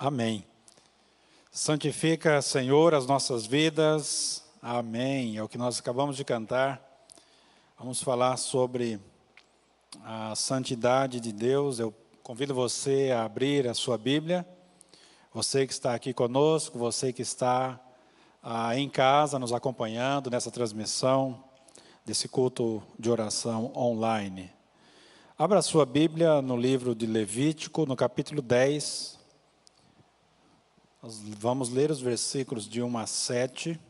Amém. Santifica, Senhor, as nossas vidas. Amém. É o que nós acabamos de cantar. Vamos falar sobre a santidade de Deus. Eu convido você a abrir a sua Bíblia. Você que está aqui conosco, você que está em casa nos acompanhando nessa transmissão desse culto de oração online. Abra a sua Bíblia no livro de Levítico, no capítulo 10. Nós vamos ler os versículos de 1 a 7.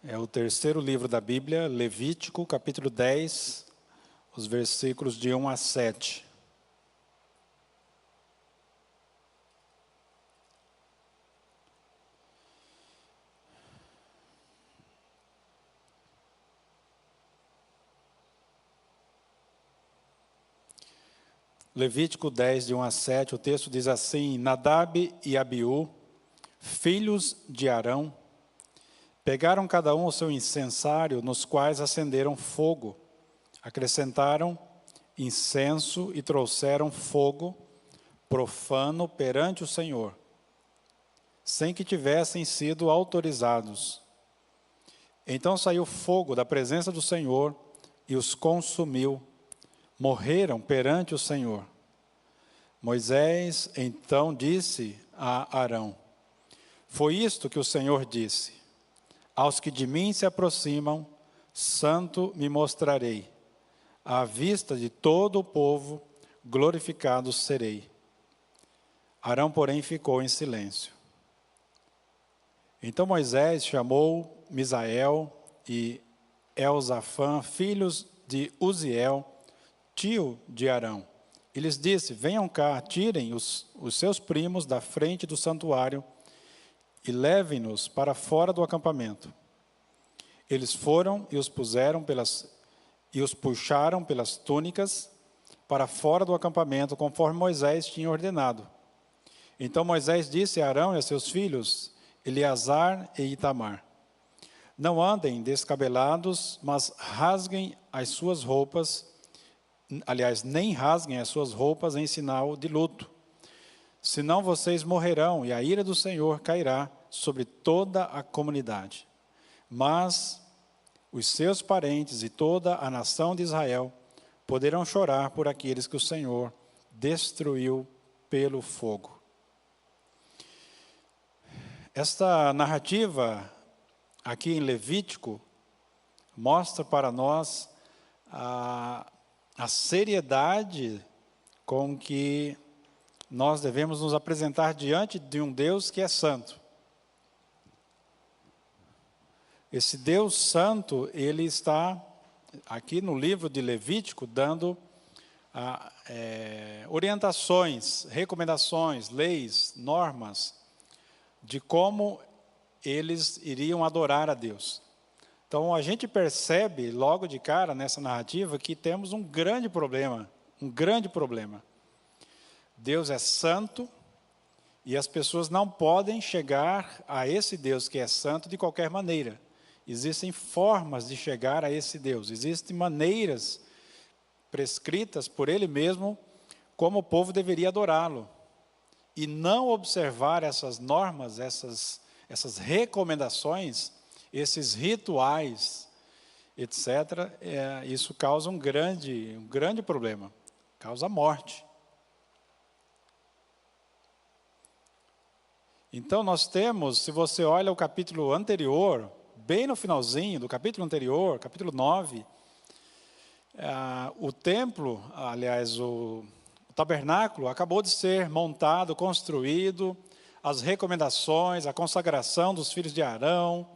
É o terceiro livro da Bíblia, Levítico, capítulo 10, os versículos de 1 a 7. Levítico 10, de 1 a 7, o texto diz assim: Nadab e Abiú, filhos de Arão, pegaram cada um o seu incensário, nos quais acenderam fogo, acrescentaram incenso e trouxeram fogo profano perante o Senhor, sem que tivessem sido autorizados. Então saiu fogo da presença do Senhor e os consumiu. Morreram perante o Senhor. Moisés então disse a Arão: Foi isto que o Senhor disse: Aos que de mim se aproximam, santo me mostrarei. À vista de todo o povo, glorificado serei. Arão, porém, ficou em silêncio. Então Moisés chamou Misael e Elzafã, filhos de Uziel, tio de Arão, e lhes disse: Venham cá, tirem os seus primos da frente do santuário e levem-nos para fora do acampamento. Eles foram e os puxaram pelas túnicas para fora do acampamento, conforme Moisés tinha ordenado. Então Moisés disse a Arão e a seus filhos, Eleazar e Itamar: Não andem descabelados, mas rasguem as suas roupas. Aliás, nem rasguem as suas roupas em sinal de luto. Senão vocês morrerão e a ira do Senhor cairá sobre toda a comunidade. Mas os seus parentes e toda a nação de Israel poderão chorar por aqueles que o Senhor destruiu pelo fogo. Esta narrativa aqui em Levítico mostra para nós a seriedade com que nós devemos nos apresentar diante de um Deus que é santo. Esse Deus santo, ele está aqui no livro de Levítico dando orientações, recomendações, leis, normas de como eles iriam adorar a Deus. Então, a gente percebe logo de cara nessa narrativa que temos um grande problema. Deus é santo e as pessoas não podem chegar a esse Deus que é santo de qualquer maneira. Existem formas de chegar a esse Deus, existem maneiras prescritas por Ele mesmo como o povo deveria adorá-lo. E não observar essas normas, essas recomendações, esses rituais, etc., isso causa um grande problema, causa morte. Então nós temos, se você olha o capítulo anterior, bem no finalzinho do capítulo anterior, capítulo 9, o templo, aliás, o tabernáculo acabou de ser montado, construído, as recomendações, a consagração dos filhos de Arão.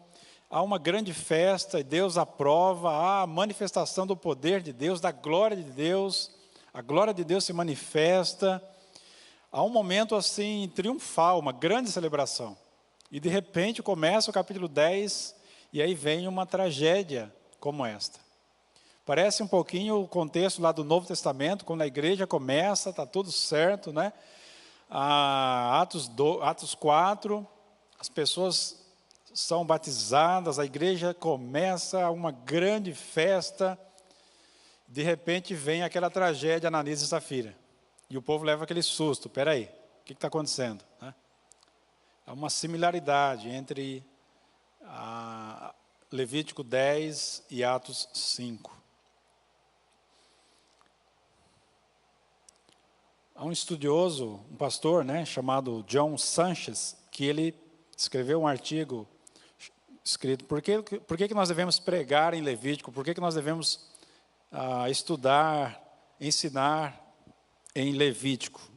Há uma grande festa e Deus aprova, há a manifestação do poder de Deus, da glória de Deus, a glória de Deus se manifesta. Há um momento assim triunfal, uma grande celebração. E de repente começa o capítulo 10 e aí vem uma tragédia como esta. Parece um pouquinho o contexto lá do Novo Testamento, quando a igreja começa, está tudo certo, né? Atos 4, as pessoas são batizadas, a igreja começa uma grande festa, de repente vem aquela tragédia Ananias e Safira, e o povo leva aquele susto: espera aí, O que está acontecendo? Né? Há uma similaridade entre Levítico 10 e Atos 5. Há um estudioso, um pastor, né, chamado John Sanchez, que ele escreveu um artigo escrito, por que nós devemos pregar em Levítico? Por que nós devemos estudar, ensinar em Levítico?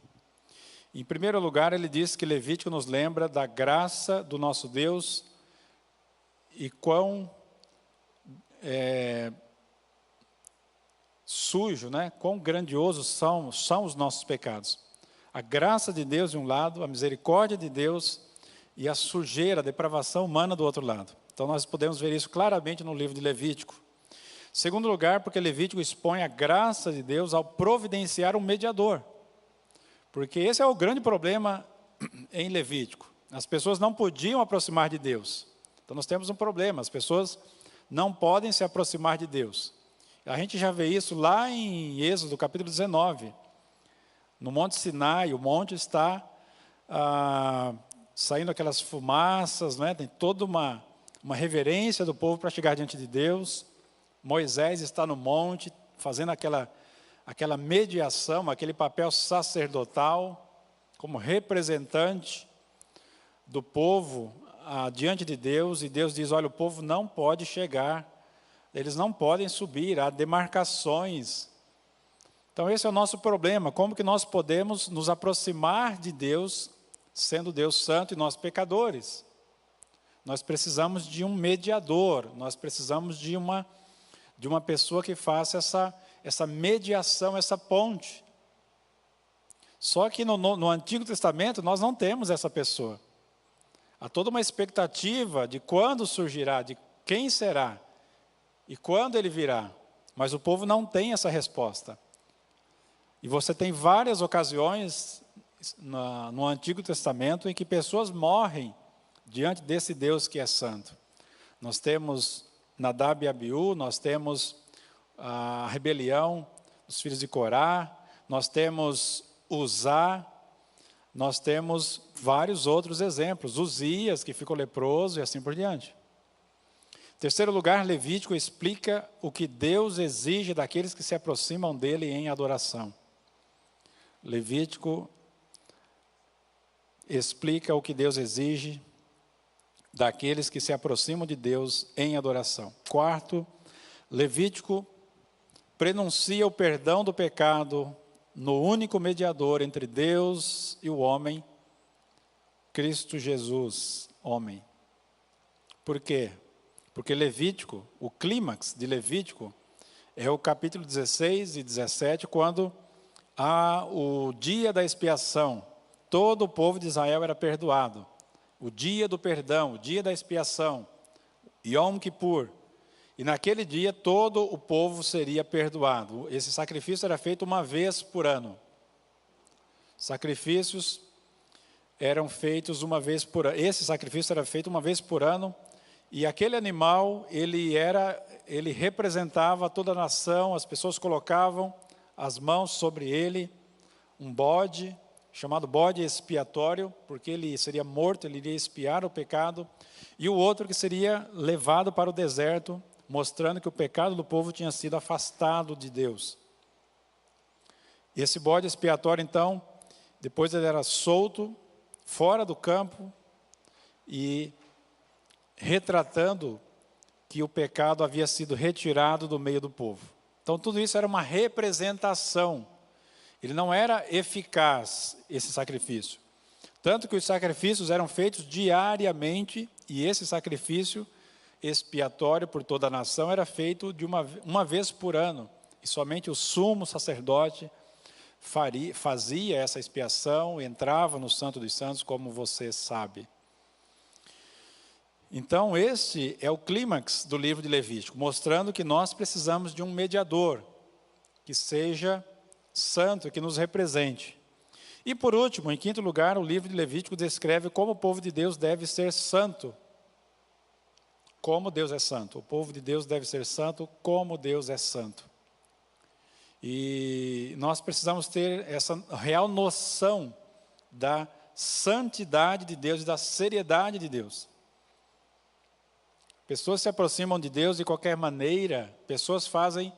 Em primeiro lugar, ele diz que Levítico nos lembra da graça do nosso Deus e quão sujo, né? Quão grandiosos são os nossos pecados. A graça de Deus de um lado, a misericórdia de Deus e a sujeira, a depravação humana do outro lado. Então nós podemos ver isso claramente no livro de Levítico. Segundo lugar, porque Levítico expõe a graça de Deus ao providenciar um mediador. Porque esse é o grande problema em Levítico. As pessoas não podiam aproximar de Deus. Então nós temos um problema, as pessoas não podem se aproximar de Deus. A gente já vê isso lá em Êxodo, capítulo 19. No Monte Sinai, o monte está saindo aquelas fumaças, né? Tem toda uma reverência do povo para chegar diante de Deus. Moisés está no monte, fazendo aquela mediação, aquele papel sacerdotal, como representante do povo diante de Deus. E Deus diz, olha, o povo não pode chegar, eles não podem subir, há demarcações. Então esse é o nosso problema, como que nós podemos nos aproximar de Deus, sendo Deus santo e nós pecadores? Nós precisamos de um mediador, nós precisamos de uma pessoa que faça essa mediação, essa ponte. Só que no Antigo Testamento nós não temos essa pessoa. Há toda uma expectativa de quando surgirá, de quem será e quando ele virá. Mas o povo não tem essa resposta. E você tem várias ocasiões no Antigo Testamento em que pessoas morrem diante desse Deus que é santo. Nós temos Nadab e Abiú, nós temos a rebelião dos filhos de Corá, nós temos Uzá, nós temos vários outros exemplos, Uzias, que ficou leproso e assim por diante. Em terceiro lugar, Levítico explica o que Deus exige daqueles que se aproximam dele em adoração. Levítico explica o que Deus exige daqueles que se aproximam de Deus em adoração. Quarto, Levítico prenuncia o perdão do pecado no único mediador entre Deus e o homem, Cristo Jesus, homem. Por quê? Porque Levítico, o clímax de Levítico, é o capítulo 16 e 17, quando há o dia da expiação. Todo o povo de Israel era perdoado. O dia do perdão, o dia da expiação, Yom Kippur. E naquele dia todo o povo seria perdoado. Esse sacrifício era feito uma vez por ano. Sacrifícios eram feitos uma vez por ano. Esse sacrifício era feito uma vez por ano. E aquele animal, ele representava toda a nação. As pessoas colocavam as mãos sobre ele, um bode, chamado bode expiatório, porque ele seria morto, ele iria expiar o pecado, e o outro que seria levado para o deserto, mostrando que o pecado do povo tinha sido afastado de Deus. Esse bode expiatório, então, depois ele era solto, fora do campo, e retratando que o pecado havia sido retirado do meio do povo. Então, tudo isso era uma representação. Ele não era eficaz, esse sacrifício. Tanto que os sacrifícios eram feitos diariamente, e esse sacrifício expiatório por toda a nação era feito de uma vez por ano. E somente o sumo sacerdote fazia essa expiação, entrava no Santo dos Santos, como você sabe. Então, este é o clímax do livro de Levítico, mostrando que nós precisamos de um mediador, que seja santo, que nos represente. E por último, em quinto lugar, o livro de Levítico descreve como o povo de Deus deve ser santo. Como Deus é santo. O povo de Deus deve ser santo como Deus é santo. E nós precisamos ter essa real noção da santidade de Deus e da seriedade de Deus. Pessoas se aproximam de Deus de qualquer maneira, pessoas fazem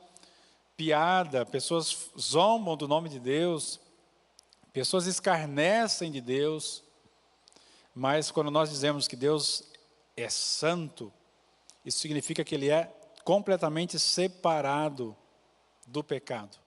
piada, pessoas zombam do nome de Deus, pessoas escarnecem de Deus, mas quando nós dizemos que Deus é santo, isso significa que Ele é completamente separado do pecado.